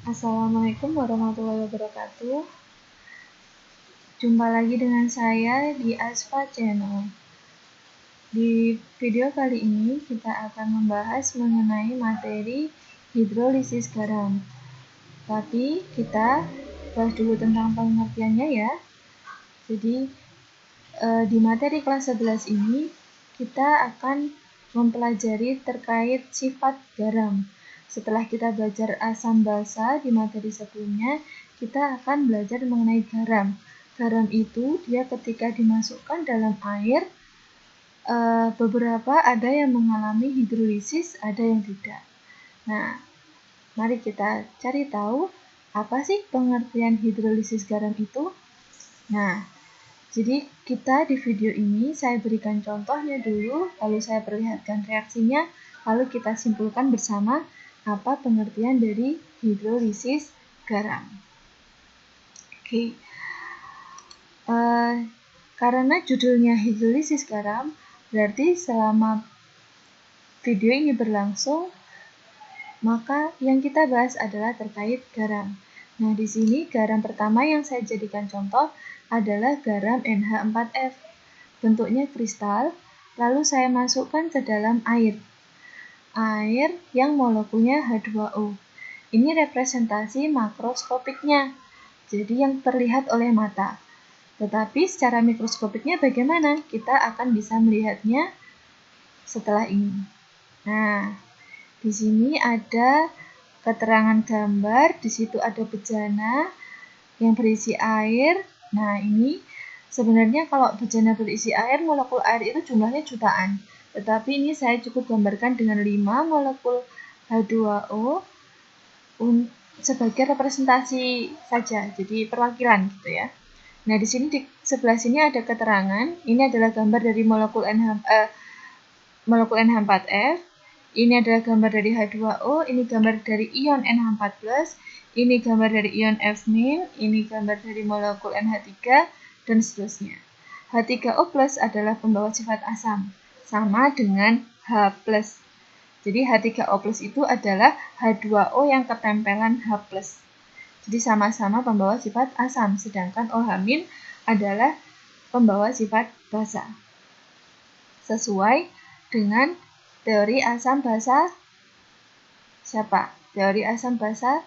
Assalamualaikum warahmatullahi wabarakatuh. Jumpa lagi dengan saya di Aspa Channel. Di video kali ini kita akan membahas mengenai materi hidrolisis garam. Tapi kita bahas dulu tentang pengertiannya ya. Jadi di materi kelas 11 ini kita akan mempelajari terkait sifat garam. Setelah kita belajar asam basa di materi sebelumnya, kita akan belajar mengenai garam. Garam itu dia ketika dimasukkan dalam air, beberapa ada yang mengalami hidrolisis, ada yang tidak. Nah, mari kita cari tahu apa sih pengertian hidrolisis garam itu. Nah, jadi kita di video ini saya berikan contohnya dulu, lalu saya perlihatkan reaksinya, lalu kita simpulkan bersama apa pengertian dari hidrolisis garam. Oke. Karena judulnya hidrolisis garam, berarti selama video ini berlangsung, maka yang kita bahas adalah terkait garam. Nah, di sini garam pertama yang saya jadikan contoh adalah garam NH4F. Bentuknya kristal, lalu saya masukkan ke dalam air. Air yang molekulnya H2O. Ini representasi makroskopiknya, jadi yang terlihat oleh mata. Tetapi secara mikroskopiknya bagaimana? Kita akan bisa melihatnya setelah ini. Nah, di sini ada keterangan gambar, di situ ada bejana yang berisi air. Nah, ini sebenarnya kalau bejana berisi air, molekul air itu jumlahnya jutaan. Tetapi ini saya cukup gambarkan dengan 5 molekul H2O sebagai representasi saja, jadi perwakilan gitu ya. Nah, di sini di sebelah sini ada keterangan. Ini adalah gambar dari molekul NH4F. Ini adalah gambar dari H2O, ini gambar dari ion NH4+, ini gambar dari ion F-, ini gambar dari molekul NH3, dan seterusnya. H3O+ adalah pembawa sifat asam, sama dengan H+. Jadi H3O+ itu adalah H2O yang ketempelan H+. Jadi sama-sama pembawa sifat asam, sedangkan OH- adalah pembawa sifat basa. Sesuai dengan teori asam basa siapa? Teori asam basa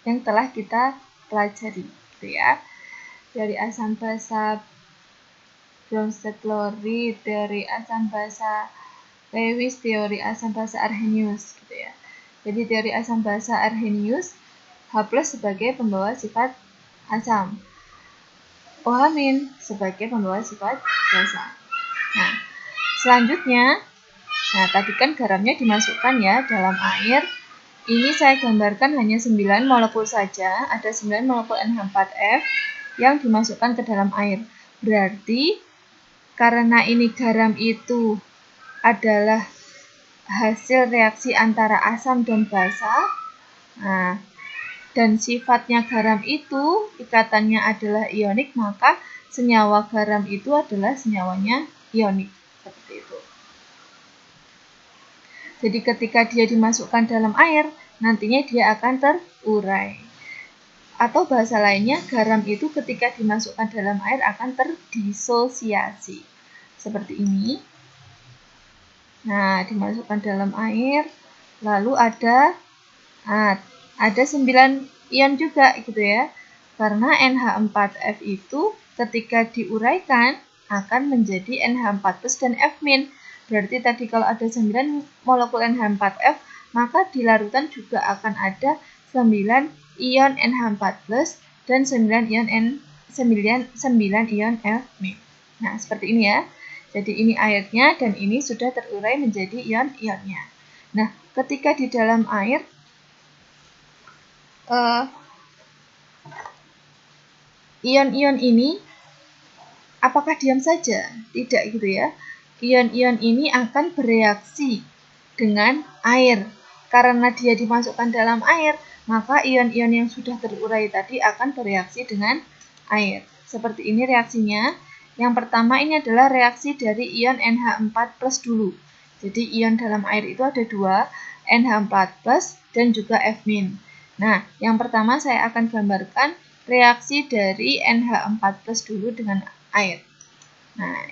yang telah kita pelajari, gitu ya. Teori asam basa Bronsted-Lowry, teori asam basa Lewis, teori asam basa Arrhenius, gitu ya. Jadi teori asam basa Arrhenius, H+ sebagai pembawa sifat asam, OH- sebagai pembawa sifat basa. Nah, selanjutnya, tadi kan garamnya dimasukkan ya dalam air. Ini saya gambarkan hanya 9 molekul saja, ada 9 molekul NH4F yang dimasukkan ke dalam air. Berarti karena ini garam itu adalah hasil reaksi antara asam dan basa, dan sifatnya garam itu ikatannya adalah ionik, maka senyawa garam itu adalah senyawanya ionik, seperti itu. Jadi ketika dia dimasukkan dalam air, nantinya dia akan terurai. Atau bahasa lainnya, garam itu ketika dimasukkan dalam air akan terdisosiasi. Seperti ini. Nah, dimasukkan dalam air, lalu ada 9 ion juga gitu ya. Karena NH4F itu ketika diuraikan akan menjadi NH4+ dan F-. Berarti tadi kalau ada 9 molekul NH4F, maka di larutan juga akan ada 9 ion NH4+ dan 9 ion F-. Nah, seperti ini ya. Jadi ini airnya dan ini sudah terurai menjadi ion-ionnya. Nah, ketika di dalam air, ion-ion ini apakah diam saja? Tidak gitu ya. Ion-ion ini akan bereaksi dengan air. Karena dia dimasukkan dalam air, maka ion-ion yang sudah terurai tadi akan bereaksi dengan air. Seperti ini reaksinya. Yang pertama ini adalah reaksi dari ion NH4+ dulu. Jadi ion dalam air itu ada 2, NH4+, dan juga F-. Nah, yang pertama saya akan gambarkan reaksi dari NH4+ dulu dengan air. Nah,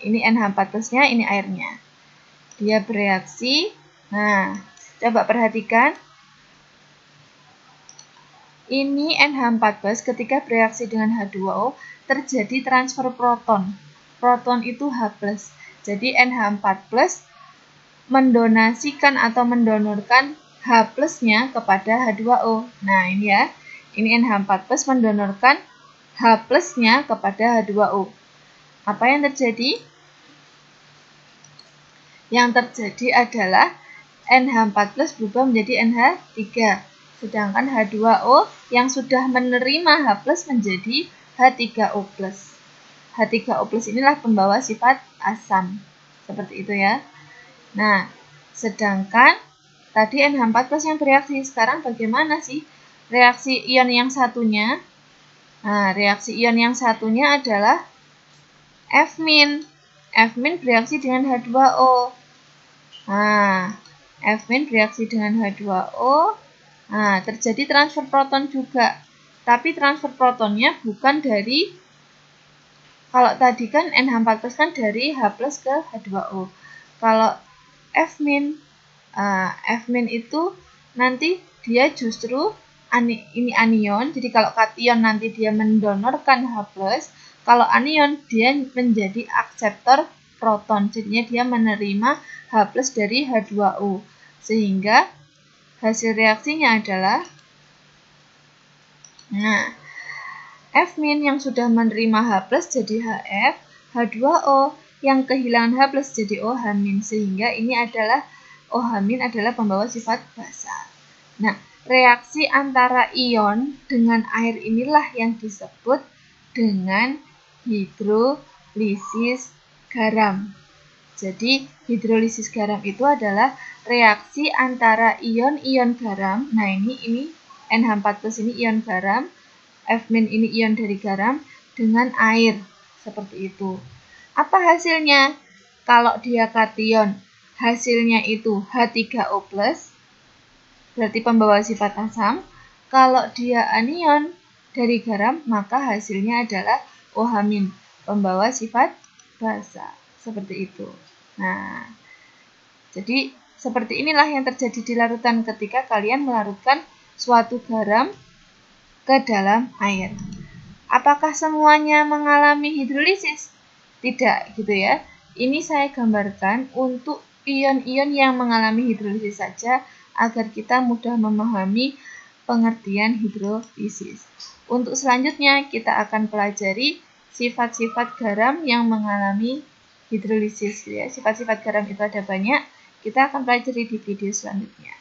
ini NH4+-nya, ini airnya. Dia bereaksi. Nah, coba perhatikan. Ini NH4+ ketika bereaksi dengan H2O terjadi transfer proton. Proton itu H+. Jadi NH4+ mendonasikan atau mendonorkan H+-nya kepada H2O. Nah, ini ya. Ini NH4+ mendonorkan H+-nya kepada H2O. Apa yang terjadi? Yang terjadi adalah NH4+ berubah menjadi NH3. Sedangkan H2O yang sudah menerima H+ menjadi H3O+. H3O+ inilah pembawa sifat asam. Seperti itu ya. Nah, sedangkan tadi NH4+ yang bereaksi. Sekarang bagaimana sih reaksi ion yang satunya? Nah, reaksi ion yang satunya adalah F-. F- bereaksi dengan H2O. Nah, F- bereaksi dengan H2O. Nah, terjadi transfer proton juga. Tapi transfer protonnya bukan dari, kalau tadi kan NH4+ kan dari H+ ke H2O. Kalau F-, F- itu nanti dia justru ini anion. Jadi kalau kation nanti dia mendonorkan H+, kalau anion dia menjadi akseptor proton. Jadinya dia menerima H+ dari H2O. Sehingga hasil reaksinya adalah, nah, F- yang sudah menerima H+ jadi HF, H2O yang kehilangan H+ jadi OH-. Sehingga ini adalah OH- adalah pembawa sifat basa. Nah, reaksi antara ion dengan air inilah yang disebut dengan hidrolisis garam. Jadi, hidrolisis garam itu adalah reaksi antara ion-ion garam. Nah, ini NH4+ ini ion garam, F- ini ion dari garam dengan air. Seperti itu. Apa hasilnya? Kalau dia kation, hasilnya itu H3O+, berarti pembawa sifat asam. Kalau dia anion dari garam, maka hasilnya adalah OH-, pembawa sifat basa. Seperti itu. Nah, jadi seperti inilah yang terjadi di larutan ketika kalian melarutkan suatu garam ke dalam air. Apakah semuanya mengalami hidrolisis? Tidak, gitu ya. Ini saya gambarkan untuk ion-ion yang mengalami hidrolisis saja agar kita mudah memahami pengertian hidrolisis. Untuk selanjutnya kita akan pelajari sifat-sifat garam yang mengalami hidrolisis ya. Sifat-sifat garam itu ada banyak. Kita akan pelajari di video selanjutnya.